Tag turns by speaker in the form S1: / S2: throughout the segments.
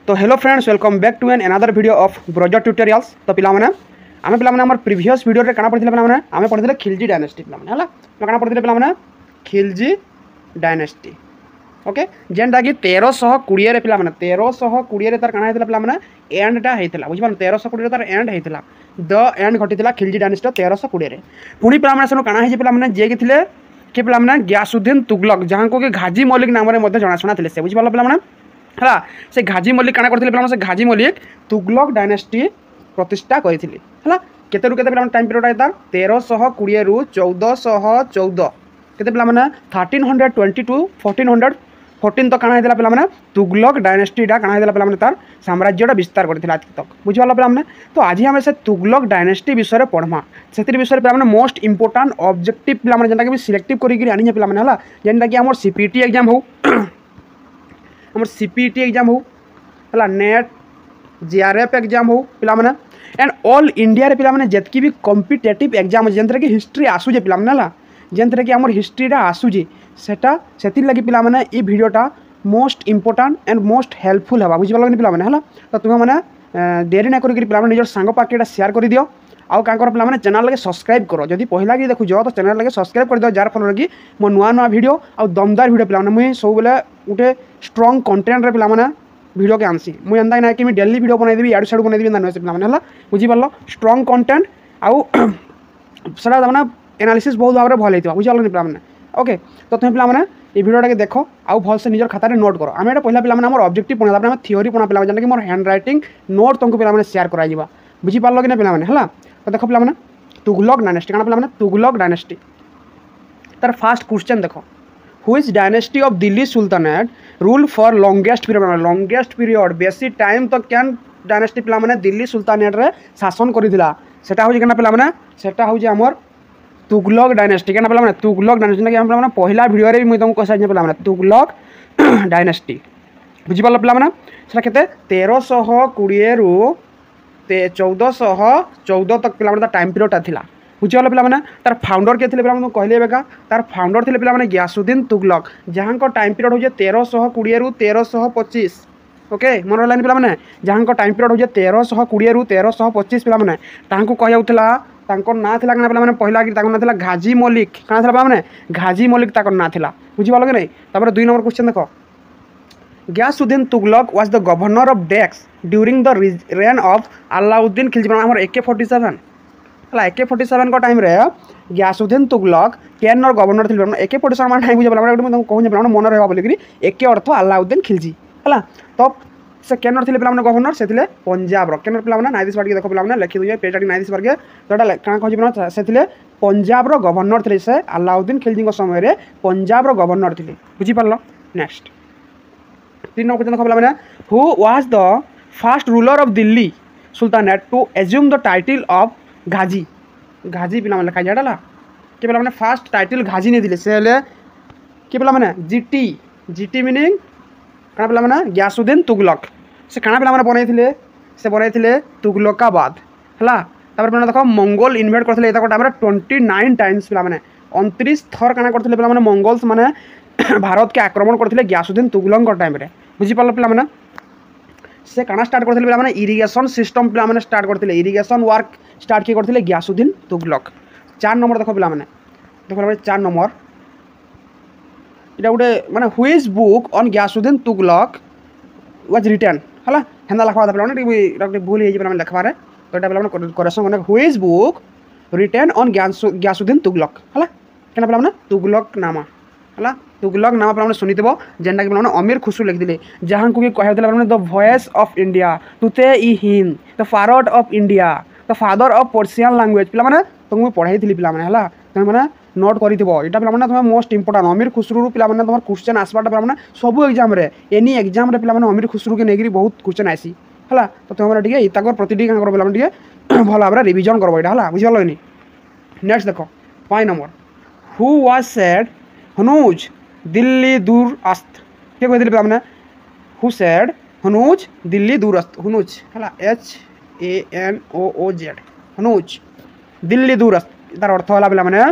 S1: तो hello friends, welcome back to an another video of browser tutorials. तो पिलाने आम पे आम प्रीवियस वीडियो रे काना पढ़िले पिलाने आम पढ़िले खिलजी डायनेस्टी पिलाने हला काना पढ़िले पिलाने खिलजी डायनेस्टी। ओके, जेनटा कि 1320 रे पिलाने 1320 रे तार काना हेतला पिलाने एंडटा हेतला बुझ पान 1320 तार एंड हेतला द एंड घटितला खिलजी डायनेस्टी 1320 रे। पुनी पिलाने सनो काना हे पिलाने जे कि थिले के पिलाने गयासुद्दीन तुगलक जहां को कि घाजी मलिक नाम रे मध्ये जणा सुना थिले से बुझ पालो पिलाने है से घाजी मल्लिक काना करथिले पिलाने से घाजी मल्लिक तुगलक डायनेस्टी प्रतिष्ठा करथिले हला केते रु केते पिलाने टाइम पीरियड आइ तार 1320 रु 1414 केते पिलाने 1320 टू 1414 तक काना हेतला पिलाने तुगलक डायनेस्टी डा काना हेतला पिलाने तार साम्राज्यटा विस्तार करथिला आज तक बुझ पालो पिलाने। तो आज हम से तुगलक डायनेस्टी विषय रे पढमा सेतिर विषय रे पिलाने मोस्ट इंपोर्टेंट ऑब्जेक्टिव पिलाने जेंटा कि सिलेक्टिव करिकरी आनी पिलाने हला जेंटा कि हमर सीपीटी एग्जाम हो हमर सीपीटी एग्जाम हो हला नेट जीआरएफ एग्जाम हो पिलाने एंड ऑल इंडिया रे पिलाने जेतकी भी कॉम्पिटिटिव एग्जाम जेंतरे कि हिस्ट्री आसु जे पिलाने हला जेंतरे कि हमर हिस्ट्रीटा आसु जे सेटा सेतिर लागि पिलाने ई वीडियोटा most important and most helpful हवा बुझि पालो पिलाने हला। तो तुम माने देरी ना करिकरी पिलाने निजर सांग पाके एटा शेयर कर दियो आउ कांकर पिलाने चैनल लगे सब्सक्राइब करो जदि पहिला कि देखु जो तो चैनल लगे सब्सक्राइब कर दियो जार फल कि मो नुआ नुआ वीडियो आउ दमदार वीडियो पिलाने मुई सब बेले उठे स्ट्रॉन्ग कंटेंट रे पिलाने वीडियो के आनसी मुई एंदा ना कि मैं डेली वीडियो बनाई देबी याडू साडू बनाई देबी ना पिलाने हला बुझि पालो स्ट्रॉन्ग कंटेंट आउ सडा माने एनालिसिस बहुत भाबरे भल हेतिबा बुझि पालो पिलाने। ओके, तो तुम पिलाने ये वीडियोटा के देखो आउ भल से निजर खाता रे नोट करो आमे एटा पहिला पिलाने हमर ऑब्जेक्टिव पढा तापर हम थ्योरी पढा पिलाने जेंटा कि मोर हैंड राइटिंग नोट तुमको पिलाने शेयर कराइ जिबा बुझि पालो कि ना पिलाने हला। तो देखो पिलाने तुगलक डायनेस्टी काना पिलाने तुगलक डायनेस्टी तार फर्स्ट क्वेश्चन देखो which dynasty of Delhi sultanate rule for longest period बेसी टाइम तो कैन डायनेस्टी पिलाने दिल्ली सुल्तानेट रे शासन करिथिला सेटा होजी केना पिलाने सेटा होजी हमर तुगलक डायनेस्टी केना पिलाने तुगलक डायनेस्टी कि हम पिलाने पहिला वीडियो रे मुई तुमको कहै पिलाने तुगलक डायनेस्टी बुझि पालो पिलाने सेटा केते 1320 रु 1414 तक पिलाने टाइम पीरियड थिला बुझि पालो पिलाने। तार फाउंडर के थिले पिलाने कहले बेका तार फाउंडर थिले पिलाने गयासुद्दीन तुगलक जहां को टाइम पीरियड होजे 1320 रु 1325। ओके, मन लाइन पिलाने जहां को टाइम पीरियड होजे 1320 रु 1325 पिलाने तांको कह जाउथला तांको ना थिला कना पिलाने पहिला कि तांको ना थिला घाजी मलिक कना थिला पिलाने घाजी मलिक ताको ना थिला बुझि पालो कि नै। तापर 2 नंबर क्वेश्चन देखो Ghiyasuddin Tughlaq was the governor of डेक्स during the reign of Alauddin Khilji हमर AK-47 हला AK-47 को टाइम रे गयासुद्दीन तुगलक केनर गवर्नर थिले AK-47 मान टाइम बुझे पिलाने तुमको कहू पिलाने मन रहबा बोली कि AK अर्थ अलाउद्दीन खिलजी हला। तो से केनर थिले पिलाने गवर्नर से थिले पंजाब रो केनर पिलाने नाइदिस बार के देखो पिलाने लिखि दियो पेजटी नाइदिस बार के तोटा का कहू पिलाने से थिले पंजाब रो गवर्नर थिले से अलाउद्दीन खिलजी को समय रे पंजाब रो गवर्नर थिले बुझि पारलो। नेक्स्ट 3 नंबर क्वेश्चन देखो पिलाने who was the first ruler of Delhi sultanate to assume the title of Ghazi Ghazi पिलाने लिखा जाडला के पिलाने फर्स्ट टाइटल घाजी ने दिले से ले के पिलाने जीटी मीनिंग काना पिलाने गयासुद्दीन तुगलक से काना पिलाने बनैथिले तुगलकाबाद हला। तापर पिलाने देखो मंगोल इन्वेड करथिले एता को टाइम रे 29 टाइम्स पिलाने 29 थर काना करथिले पिलाने मंगोल्स माने भारत के आक्रमण करथिले गयासुद्दीन तुगलक को टाइम रे बुझि पालो पिलाने से काना स्टार्ट करथिले पिलाने इरिगेशन सिस्टम पिलाने स्टार्ट करथिले इरिगेशन वर्क स्टार्ट के करथिले गयासुद्दीन तुगलक। 4 नंबर देखो पिलाने 4 नंबर इटा गोटे माने which book on Ghiyasuddin Tughlaq was written हला हेंदा लखवा दा पिलाने इटा गोटे भूल हे जे पिलाने लखवा रे तो इटा पिलाने करेक्शन माने which book written on Ghiyasuddin Tughlaq हला केना पिलाने तुगलक नामा हला तुगलक नामा पिलाने सुनितबो जेंडा कि पिलाने अमीर खुसरो लिख दिले जहां को कि कहै दिले पिलाने the voice of India Tuti e Hind the father of India the father of Persian language पिलाने तुमको पढ़ाई थिली पिलाने हला तुम माने नोट करितबो एटा पिलाने तुम मोस्ट इंपोर्टेंट अमीर खुसरो पिलाने तुम क्वेश्चन आसबाटा पिलाने सब एग्जाम रे एनी एग्जाम रे पिलाने अमीर खुसरो के नेगिरी बहुत क्वेश्चन आसी हला। तो तुम माने ठीक ताकर प्रतिटी का करो पिलाने ठीक भल भाबरे रिवीजन करबो एटा हला बुझि पालोनी। नेक्स्ट देखो 5 नंबर हु वाज सेड हनुज दिल्ली दूर अस्त के कह दिले पिलाने हु सेड हनुज दिल्ली दूर अस्त हनुज हला HANOOZ हनुज दिल्ली दूर अस्त तार अर्थ होला पिलाने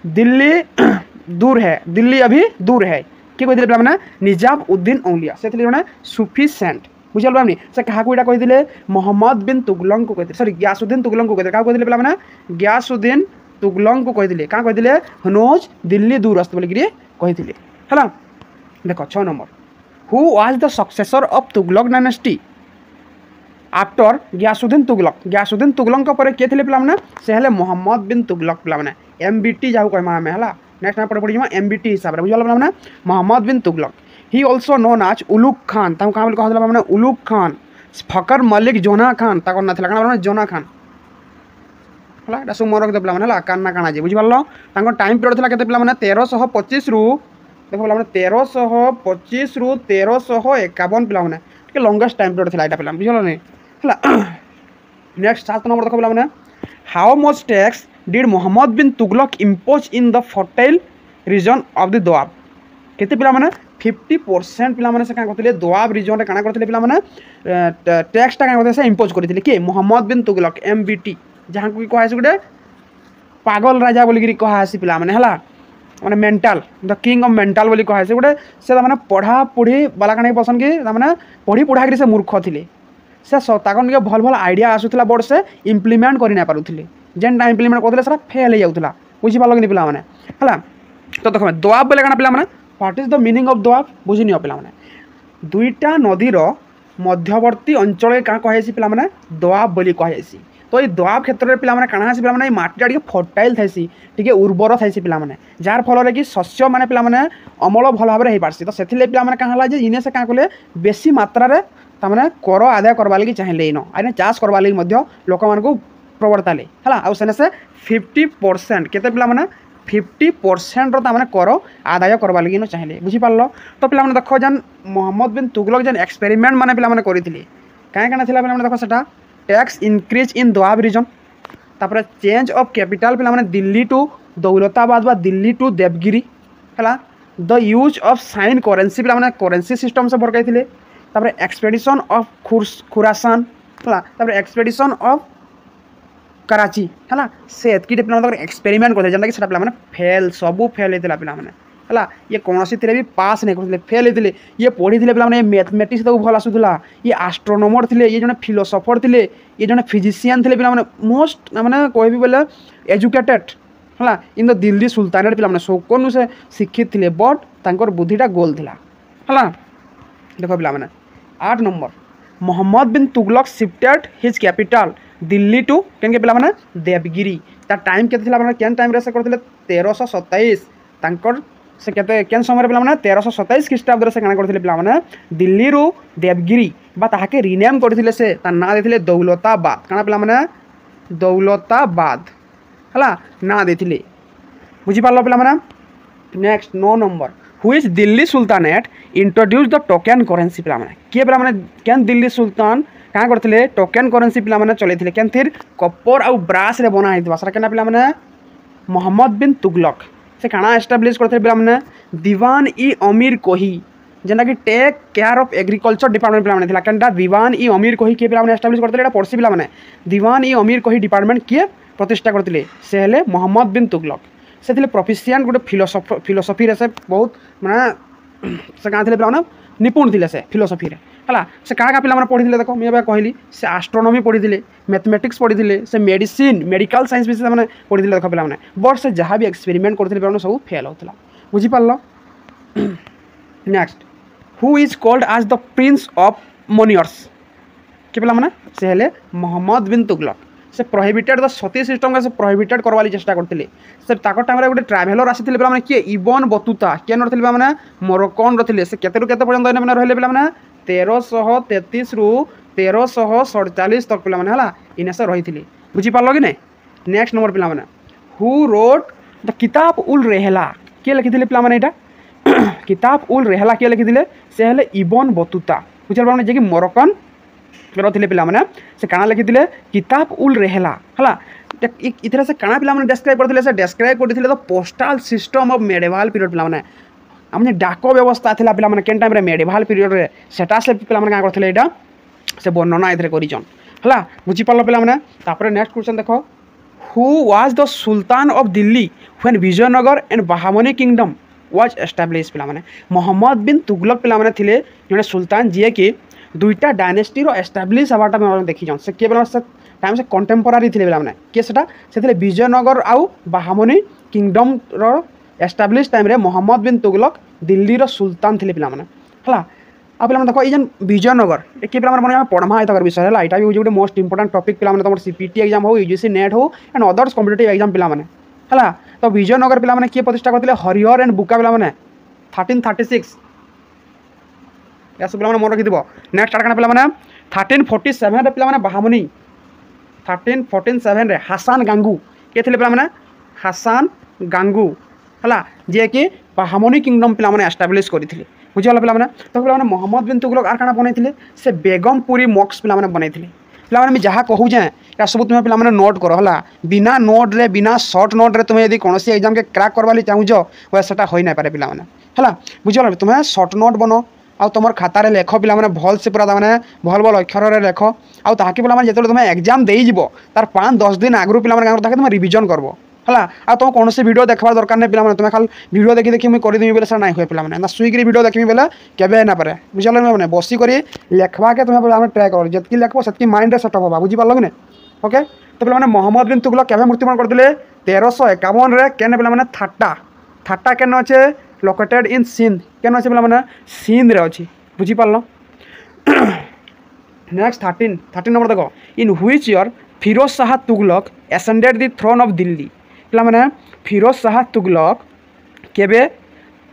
S1: दिल्ली दूर है दिल्ली अभी दूर है के कह दिले पिलाने निजाम उद्दीन औलिया से थिले जने सुफिसेंट बुझल पानी से क्या कही मोहम्मद बिन तुगलक को कही सॉरी गियासुद्दीन तुगलक को कही क्या कही पे मैंने गियासुद्दीन तुगलक को कही क्या कही हनोज दिल्ली दूरस्थ बोलिकी कही है देख 6 number who was the successor of Tughlaq dynasty after Ghiyasuddin Tughlaq पर किए थे पे से हेले मोहम्मद बिन तुगलक पे MBT जहाँ कहमा आम है नेक्स्ट पढ़ पड़ी MBT हिसाब से बुझल पे Mohammad bin Tughlaq he also known as Ulugh Khan क्या कहला मैंने उलुग खान फकर मलिक जोना खान ताकर ना था जोना खान है सुमन रखते पे काना काना जी बुझिपार टाइम पीरियड था के मैंने 1325 रु देख पे 1325 रु 1351 पे लंगेस्ट टाइम पीरियड था यहाँ पे बुझल है नेक्स्ट 7 नंबर देख पे how much tax did Muhammad bin Tughlaq impose in the fertile region of the Doab केते पिला माने 50% पिला माने से का करथिले दोआब रीजन रे काना करथिले पिला माने टैक्स टा का करथिले से इम्पोज करथिले के मोहम्मद बिन तुगलक MBT जहां को कहै छै गुटे पागल राजा बोली गिरी कहै छै पिला माने हला माने mental the king of mental बोली कहै छै गुटे से माने पढ़ा पढ़ी बाला काने पसंद के माने पढ़ी पढ़ा गिरी से मूर्ख थिले से ताकन के भल भल आइडिया आसुथला बोर्ड से इम्प्लीमेंट करि ना पारुथिले जेनटा इम्प्लीमेंट करथिले सेटा फेल हो जाउथला बुझि पालो कि पिला माने हला तो देखो दोआब बोले काना पिला माने what is the meaning of Doab बुझि नियो पिला माने दुईटा नदीर मध्यवर्ती अंचल क्या कहे पिला माने दोआब बोली कहे तो ये दोआब क्षेत्र में पिला माने काना पिला माने माटीटा टिके फर्टाइल थाइसी टिके उर्वर थाइसी पिला माने जार फल कि शस्य माने पिला माने अमल भल भाव हो पारसी तो सेथिले पिला माने कहा जे इने से क्या कले बेसी मात्रा रे तामाने कर आदाय करबा लगी चाहिले इनो आने चाष करबा लगी मध्य लोक मानकु प्रवर्ताले हला आ सेने से 50% केते पिला माने 50% रो तामाने कर आदाय करबा लगी न चाहिले बुझि पारलो तो पिला माने देखो जन मोहम्मद बिन तुगलक जन एक्सपेरिमेंट माने पिला माने करिथिले काहे काना थिला पिला माने देखो सेटा tax increase in Doab region तापर चेंज ऑफ कैपिटल पिला माने दिल्ली टू दौलताबाद बा दिल्ली टू देवगिरी हला the use of sine currency पिला माने करेंसी सिस्टम से भरकाइथिले तापर एक्सपेडिशन ऑफ खुरासान हला तापर एक्सपेडिशन ऑफ कराची है से एतकी पे एक्सपेरिमेंट करते जेनटा कि सेटा पे फेल सबू फेल होता पे है ये कौन सी भी पास नहीं करते फेल होते ये पढ़ी थे पे मैथमेटिक्स तो भल आसूला ये एस्ट्रोनोमर थे ये जन फिलोसफर थे ये जन फिजिशियन थे पे मोस्ट मैंने कहबी बोले एजुकेटेड है इन द दिल्ली सुल्तानेट पे शौकनु से शिक्षित थे बट तांकर बुद्धिटा गोल था है देख पे 8 number Muhammad bin Tughlaq shifted his capital Delhi to के पिला माने देवगिरी तार टाइम केते थिला माने केन टाइम रे से करथिले 1327 तांकर से केते केन समय रे पिला माने 1327 ख्रीष्टाब्द रे से काना करथिले पिला माने दिल्ली रो देवगिरी बा ताहाके रिनेम करथिले से ता ना देथिले दौलताबाद काना पिला माने दौलताबाद हला ना देथिले बुझि पारलो पिला माने next 9 number who is Delhi sultanate introduce the token currency पिला माने के पिला माने केन दिल्ली सुल्तान क्या करते टोकन करेंसी पिला माने चलैथिले केन थिर कपर आउ ब्रास रे बना हेतबा सरा केना पिला माने मोहम्मद बिन तुगलक से काना एस्टाब्लिश करथे पिला माने दीवान ई अमीर कोही जेना कि take care of agriculture department पिला माने थिला केनटा दीवान ई अमीर कोही के पिला माने एस्टाब्लिश करथे एटा पड़सी पिला माने दीवान ई अमीर कोही डिपार्टमेंट किए प्रतिष्ठा करथिले से हेले मोहम्मद बिन तुगलक से थिले प्रोफिशिएंट गुटे फिलोसफी रे से बहुत माने से का थिले पिला माने निपुण थिले से फिलोसफी रे है से क्या पिला पढ़ी देख मुझे कहली से एस्ट्रोनॉमी पढ़ी मैथमेटिक्स पढ़ी से मेडिसिन मेडिकल साइंस विषय में पढ़ी देख पे बट से जहाँ भी एक्सपेरिमेंट करते सब फेल होता बुझिपार next who is called as the prince of moneyers के पिला से हेले मोहम्मद बिन तुगलक से प्रोहिबिटेड द सती सिस्टम का से प्रोहिबिटेड करवाली चेष्टा करते से ताकर टाइम रे गोटे ट्रैवलर आसी पे किए इबन बतुता के नथिले पे मोरक्कन रथिले से केते केते पर्यंत मैंने रहिले पे 1333 रु 1347 तक पे है इने से रही बुझिपार कि नहीं नेक्स्ट नंबर पे हु रोट द किताब उल रेहला किए लिखी पे यहाँ किताब उल रेहला किए लिखी से हेले इबन बतुता बुझिपार जे कि मोरक्कन रथिले पे से काना लिखी किताब उल रेहला है इधर से काना पे डेस्क्राइब करते से डेस्क्राइब करते the postal system of medieval period पे आमने डाक व्यवस्था था पे केन टाइम मेडिवल पीरियड रे सेटा से पे क्या करते यहाँ से वर्णना इधर कर बुझिपार पे नेक्स्ट क्वेश्चन देख who was the sultan of Delhi when Vijayanagar and Bahmani kingdom was establish पे मोहम्मद बिन तुगलक पे थे जड़े सुल्तान जी कि दुईटा डायनेस्टी एस्टाब्लीश हवाटा देखी से किए बेला से टाइम से कंटेम्पोरारी थे बेला किए से विजयनगर आउ बाहामनी kingdom establish time Mohammad bin Tughlaq Delhi सुल्तान थे पे है आ पे देख ये विजयनगर किए पे मैं पढ़मा ये विषय है यहाँ भी गोटे मोस्ट इंपोर्टाट टॉपिक पे तुम सीपीटी एग्जाम हो यूजीसी नेट हो एंड अदर्स कॉम्पिटिटिव एग्जाम पे है तो विजयनगर पे किए प्रतिष्ठा करते हरिहर एंड बुका पे 1336 या सब पे मन रखी नेक्स्ट आड़ पे 1347 पे बाहामनी 1347 हासान गांगू किए थे पे हासान गांगू है जी कि बाहामनी किंगडम पे एस्टाब्लीश करते बुझीगल पे तो पे मोहम्मद बिन तुगलक आर काना बनई से बेगमपुरी मॉक्स पे बनई पे जहाँ कहूचे या सब तुम्हें पे नोट कर है बिना नोट रे बिना सर्ट नोट रे तुम्हें यदि कौन एग्जाम के क्रैक करवा चाहूच वे से हो ना पारे पे बुझीगल तुम्हें सर्ट नोट बन आउ तुम खातार लेख पे भल से पूरा मैंने भल भल अक्षर लेख आउ ताकि पे जो तुम्हें एग्जाम देव तार 5-10 दिन आगु पे तुम रिविजन करब है आ तुम कौन से वीडियो देखा दरकार नहीं पे तुम्हें खाली वीडियो देखी देखी मुझे करदेवी बोले सर ना हुए पे सुईकरी वीडियो देखी बोले केवे ना पारे बुझल मैंने बसिक लेखवा के तुम्हें ट्राए कर जी लेख से माइंड सेटअप होगा बुझीपार कि ओके तो पे मोहम्मद बिन तुगलक केवे मृत्युवरण करते 1351 केने पे थाटा थाटा केन अच्छे लोकेटेड इन सिंध केन अच्छे पे सिंध रे अच्छी बुझीपार नेक्स्ट 13 नंबर देख in which year Firoz Shah Tughlaq ascended the throne of Delhi पे फिरोज शाह तुगलक केबे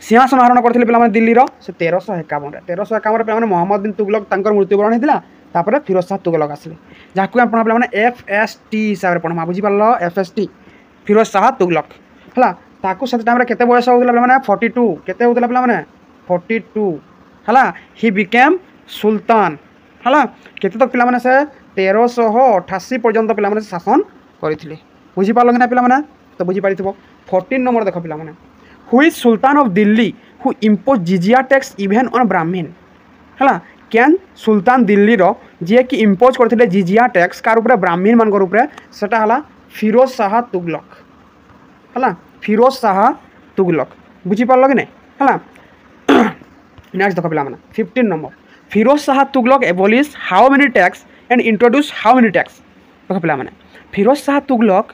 S1: सिंहासन आरोहण करते पे दिल्ली से 1351 पे मोहम्मद बिन तुगलक मृत्युवरण होता तापर फिरोज शाह तुगलक आसिले जहाँ आप पे FST हिसाब से पढ़मा बुझीपार FST फिरोज शाह तुगलक है ताकू से टाइम केते बयस होता पे 42 केते होता पे 42 है ही बिकेम सुल्तान है केते तक पे से 1388 पर्यंत पे शासन करते बुझीपार कि ना पे तो बुझीपार 14 नंबर देख पे which sultan of Delhi who impose jizya tax even on Brahmin है कैन सुल्तान दिल्ली जी कि इम्पोज करते जिजिया टैक्स कार उपरे ब्राह्मीण मान सेटा है फिरोज शाह तुगलक है फिरोज शाह तुगलक बुझीपार कि नहीं है नेक्स्ट देख पे 15 number Firoz Shah Tughlaq abolish how many tax and introduce how many tax देख पे फिरोज शाह तुगलक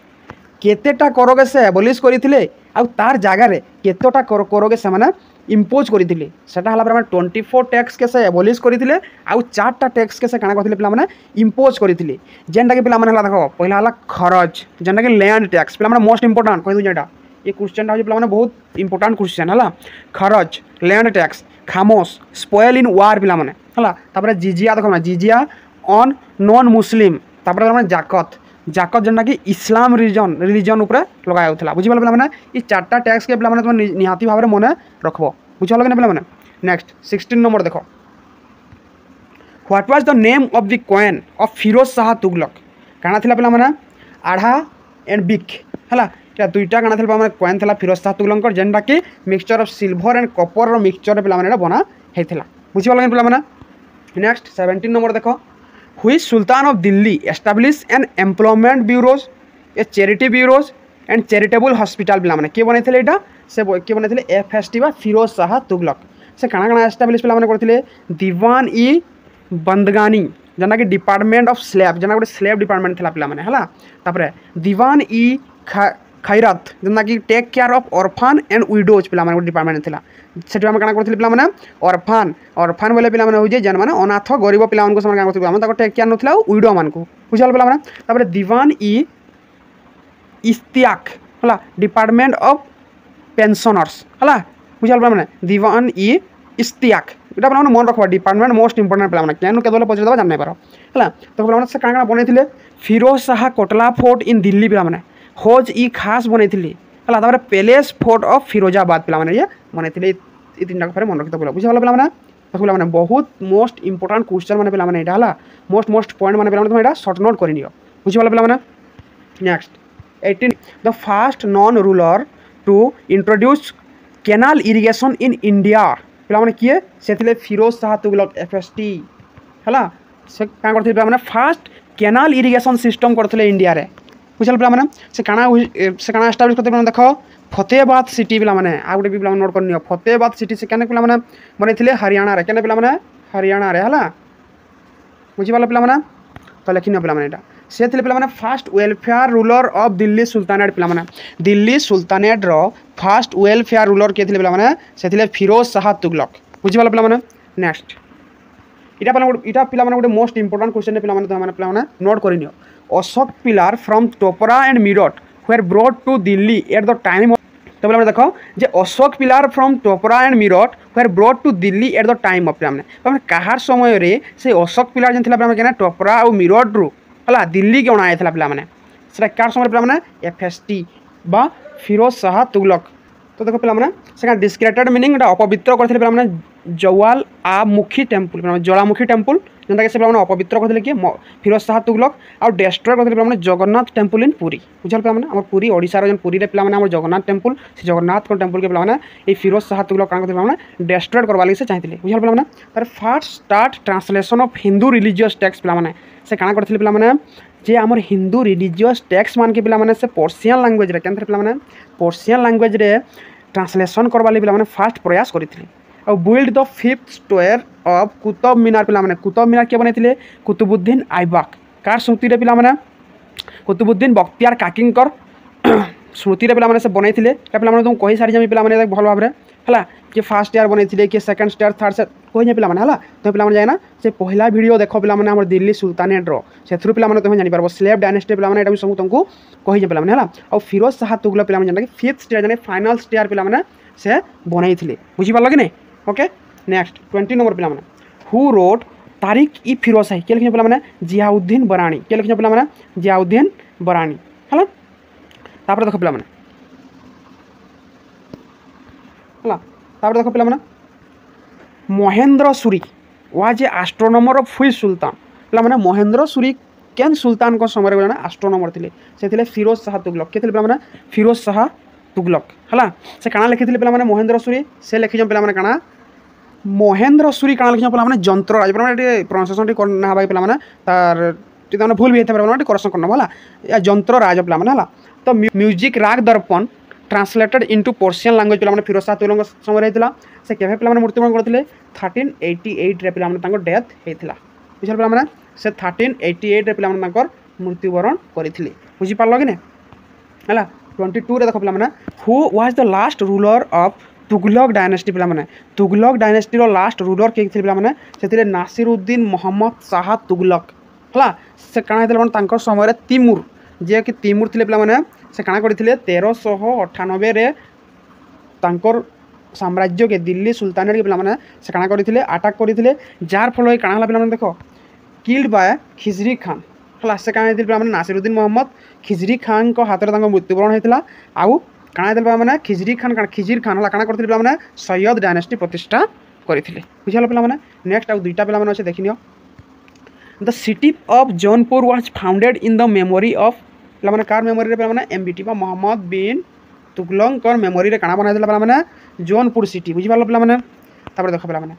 S1: केतेटा करगे से एबोलिश करते तार जगार केतोटा करगे से मैंने इम्पोज करते सेटा है 24 टैक्स के से एबोलिश करते आउ 4टा टैक्स के से काना करते पे इम्पोज करते जेनटा कि पे देख पहला है खरच जेनटा कि लैंड टैक्स पे मोस्ट इंपोर्टाट कह दूँ ये क्वेश्चन पे बहुत इंपोर्टाट क्वेश्चन है खरच लैंड टैक्स खामोश स्पॉइल इन वार पे जिजिया देख जिजिया ऑन नॉन मुस्लिम जाकत जाकत जेनटा कि इस्लाम रिलीजन उपरे लगाया बुझीपाल पे ये 4टा टैक्स के पे तुम निहाती भाव में मन रखब बुझल कि पे नेक्स्ट 16 नंबर देख what was the name of the coin of Firoz Shah Tughlaq काना थिला पे आढ़ा एंड बिक है दुईटा काना थिला कॉइन थिला फिरोज शाह तुगलक जेनटा कि mixture of silver and copper mixture पे बना होता बुझीपाल पे नेक्स्ट 17 नंबर देख which Sultan of Delhi established an employment bureaus, a charity bureaus and charitable hospital पे किए बने से किए बने FST बा फिरोज शाह तुगलक से काना काना एस्टाब्लिश पे करते दीवान ई बंदगानी जेना कि डिपार्टमेंट ऑफ स्लैब जेना गोटे स्लैब डिपार्टमेंट था पे है तापर दीवान ई खैरत जेना कि take care of orphan and widows पे गोटे डिपार्टमेंट था से काना करते पे ऑर्फन ऑर्फन बोले पे हो जेन मैंने अनाथ गरीब पे टेक केयर ना विडो मान को बुझल पे दीवान ई इस्तियाक है डिपार्टमेंट ऑफ पेंशनर्स है बुझल पे दीवान ई इस्तियाक ये पे मन रखा डिपार्टमेंट मोस्ट इंपोर्टेंट पे क्या केवल पचार जान नहीं पार है तो पे क्या बनई फिरोज शाह कोटला फोर्ट इन दिल्ली पे खोज ई खास बनई है पैलेस फोर्ट ऑफ फिरोजाबाद पे ये बनई 3टा मन रखते बोला बुझे पे पे बहुत मोस्ट इंपोर्टाट क्वेश्चन मैंने पे है मोस्ट पॉइंट मैंने पे तुम सर्ट नोट कर बुझे पे next 18 the first known ruler to introduce canal irrigation in India पे किए से फिरोज शाह तुगलक FST है से क्या करते फास्ट केनाल इरिगेशन सिस्टम करते इंडिया रे बुझल पे से काना एस्टाब्लिश करते देख फतेहाबाद सिटी पे आ गए भी नोट कर फतेहाबाद सिटी से क्या पे बनई हरियाणा रे क्या पे हरियाणा रे है बुझिपाल पिलाମାନେ तो लिखिन पिलाମାନେ एटा से थे पिलाମାନେ first welfare ruler of Delhi sultanate पिलाମାନେ दिल्ली सुल्तानेट रो फास्ट वेलफेयर रूलर के थे पिलाମାନେ से थे फिरोज शाह तुगलक बुझिपाल पिलाମାନେ नेक्स्ट इटा पिलाମାନେ गोटे मोस्ट इंपोर्टेंट क्वेश्चन पिलाମାନେ तो माने पिलाମାନେ नोट करिनियो Ashoka pillar from Topra and Meerut were brought to Delhi at the time तो पिलाମାନେ देखो जे Ashoka pillar from Topra and Meerut were brought to Delhi at the time of पिलाମାନେ कहार समय रे से अशोक पिलार जेन थिला पिलाମାନେ केना टोपरा और मीरठ रु हला दिल्ली के अणा आइथिला पिलाମାନେ सेटा कार समय पिलाମାନେ एफएसटी बा फिरोज शाह तुगलक तो देखो पिलाମାନେ सेका डिस्क्रेटेड मीनिंग एटा अपवित्र करथिले पिलाମାନେ जवाल आ मुखी टेम्पल पिलाମାନେ ज्वालामुखी टेम्पल जेनता के से पिलाମାନେ अपवित्र करथिले कि फिरोज शाह तुगलक आ डिस्ट्रॉय करथिले पिलाମାନେ जगन्नाथ टेम्पल इन पुरी बुझल पिलाମାନେ हमर पुरी ओडिसा रो जेन पुरी रे पिलाମାନେ हमर जगन्नाथ टेम्पल से जगन्नाथ को टेम्पल के पिलाମାନେ ए फिरोज शाह तुगलक कान करथिले पिलाମାନେ डिस्ट्रॉय करबा लागि से चाहथिले बुझल पिलाମାନେ तार first start translation of Hindu religious text पिलाମାନେ से काना करथिले पिलाମାନେ जे आमर हिंदू रिलीजियस टेक्स्ट मान के पिलाମାନେ से पर्शियन लैंग्वेज रे केनथरे पिलाମାନେ पर्शियन लैंग्वेज रे ट्रांसलेशन करबा लागि पिलाମାନେ फास्ट प्रयास करिथिले और build the 5th square of Qutub Minar पिलाମାନେ कुतुब मीनार के बनैथिले कुतुबुद्दीन आइबक कार स्मृति रे पिलाମାନେ कुतुबुद्दीन बख्तियार काकिंकर स्मृति रे पिलाମାନେ से बनैथिले ता पिलाମାନେ तुम कहि सारी जमी पिलाମାନେ भल भाबरे हला कि फर्स्ट ईयर बनैथिले कि सेकंड स्टार थर्ड से कहि जे पिलाମାନେ हला तो पिलाମାନେ जाय ना से पहला वीडियो देखो पिलाମାନେ हमर दिल्ली सुल्तानेट रो सेथरु पिलाମାନେ तुम जानि परबो स्लेव डायनेस्टी पिलाମାନେ एटा सब तुमको कहि जे पिलाମାନେ हला और फिरोज शाह तुगलक पिलाମାନେ जेनटा कि 5th स्टार जाने फाइनल स्टार पिलाମାନେ से बनैथिले बुझि पारल कि नै ओके नेक्स्ट 20 नंबर पिलाମାନେ हु रोड तारिक ई फिरोज शाह के लिखिन पिलाମାନେ जियाउद्दीन बरानी के लिखिन पिलाମାନେ जियाउद्दीन बरानी हला तापर देखो पिलाମାନେ हला तापर देखो पिलाମାନେ Mahendra Suri was a astronomer of which sultan पिलाମାନେ Mahendra Suri केन सुल्तान को समय रे एस्ट्रोनॉमर थिले से थिले फिरोज शाह तुगलक के थिले पिलाମାନେ फिरोज शाह तुगलक हला से काना लिखिथिले पिलाମାନେ महेंद्र सूरी से लिखिजम पिलाମାନେ काना महेंद्र सूरी काना लिखिजम पिलाମାନେ जंत्रराज पिलाମାନେ प्रोनाउंसिएशन टी करना हबाई पिलाମାନେ तार ती तने भूल भी हेते पिलाମାନେ करेक्शन करना होला या जंत्रराज पिलाମାନେ हला तो music Raag Darpan translated into Persian language पिलाମାନେ फिरोज शाह तुगलक समय रहितला से केभे पिलाମାନେ मृत्युवरण करथिले 1388 रे पिलाମାନେ तांको डेथ हेतिला बुझल पिलाମାନେ से 1388 रे पिलाମାନେ तांकर मृत्युवरण करथिले बुझि पारलो कि नै हला 22 रे देखो पिलाମାନେ who was the last ruler of Tughlaq dynasty पिलाମାନେ तुगलक डायनेस्टी रो लास्ट रूलर के थिले पिलाମାନେ सेतिले नासिरुद्दीन मोहम्मद शाह तुगलक हला से काना हेतले तांकर समय रे तिमूर जे कि तिमूर थिले पिलाମାନେ से काना करथिले 1398 रे तांकर साम्राज्य के दिल्ली सुल्तानेट के पिलाମାନେ से काना करथिले अटैक करथिले जार फलो काना हला पिलाମାନେ देखो किल्ड बाय खिजरी खान हला से काना हेतले पिलाମାନେ नासिरुद्दीन मोहम्मद खिजरी खान को हाथ रे तांको मृत्युवरण हेतला आउ काना हेतले पिलाମାନେ खिजरी खान हला काना करथिले पिलाମାନେ सैयद डायनेस्टी प्रतिष्ठा करथिले बुझालो पिलाମାନେ नेक्स्ट आउ दुईटा पिलाମାନେ अछि देखिनियो the city of Jaunpur was founded in the memory of पिलाମାନେ कार मेमोरी रे पिलाମାନେ एमबीटी बा मोहम्मद बिन तुगलक मेमोरी रे काना बना देला पिलाମାନେ जौनपुर सिटी बुझि पारलो पिलाମାନେ तापर देखो पिलाମାନେ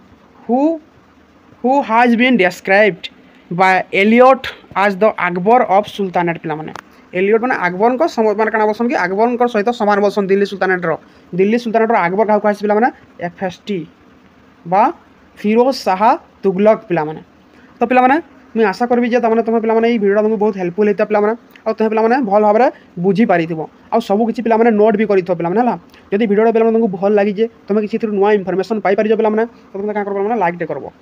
S1: who has been described by Elliot as the Akbar of sultanate पिलाମାନେ एलियट माने अकबर को समय माने काना बसन कि अकबर को सहित समान बसन दिल्ली सुल्तानेट रो अकबर का कहै पिलाମାନେ एफएसटी बा फिरोज शाह तुगलक पिलाମାନେ तो पिलाମାନେ मैं आशा करबी जे तमने तुम पिलाମାନେ ई वीडियो तुमको बहुत हेल्पफुल हेता पिलाମାନେ आ तुम पिलाମାନେ भल भाबरे बुझी पारिथिबो आ सब किछि पिलाମାନେ नोट भी करिथो पिलाମାନେ हला यदि वीडियो पिलाମାନେ तुमको भल लागि जे तुम किछि थ्रू नुवा इंफॉर्मेशन पाई पारि जे पिलाମାନେ तो तुम का करबो पिलाମାନେ लाइक दे करबो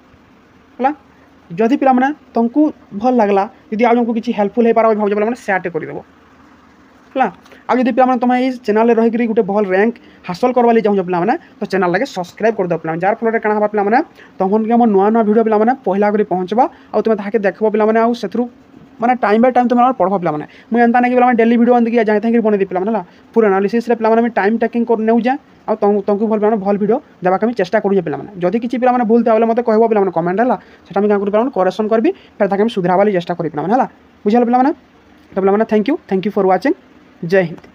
S1: हला जदि पिलाମାନେ तुमको भल लागला यदि आ तुमको किछि हेल्पफुल हे पारबो भाबजे पिलाମାନେ शेयर ते करि देबो हला आ यदि पिलाମାନେ तुम ई चैनल रे रहि करी गुटे भल रैंक हासिल करबा ਲਈ चाहू पिलाମାନେ तो चैनल लागे सब्सक्राइब कर दो पिलाମାନେ जार फल रे काना हबा पिलाମାନେ तमन के हम नुवा नुवा वीडियो पिलाମାନେ पहिला करी पहुंचबा आ तुम ताके देखबो पिलाମାନେ आ सेथरु माने टाइम बाय टाइम तुम पढ़बो पिलाମାନେ मुझे एंता नहीं कि पिलाମାନେ डेली वीडियो अंदर जाए थैंक बने दी पिलाମାନେ हला पूरा एनालिसिस रे पिलाମାନେ में टाइम टेकिंग कर नेउ जा आ तुमको भल पिलाମାନେ भल वीडियो देबा के चेष्टा करू जे पिलाମାନେ जदि किछि पिलाମାନେ भूल थावले मते कहबो पिलाମାନେ कमेंट हला सेटा में का करू पिलाମାନେ करेक्शन करबी फिर ताके हम सुधराबा ਲਈ चेष्टा करी पिलाମାନେ हला बुझल पिलाମାନେ तो पिलाମାନେ थैंक यू फॉर वाचिंग जय हिंद।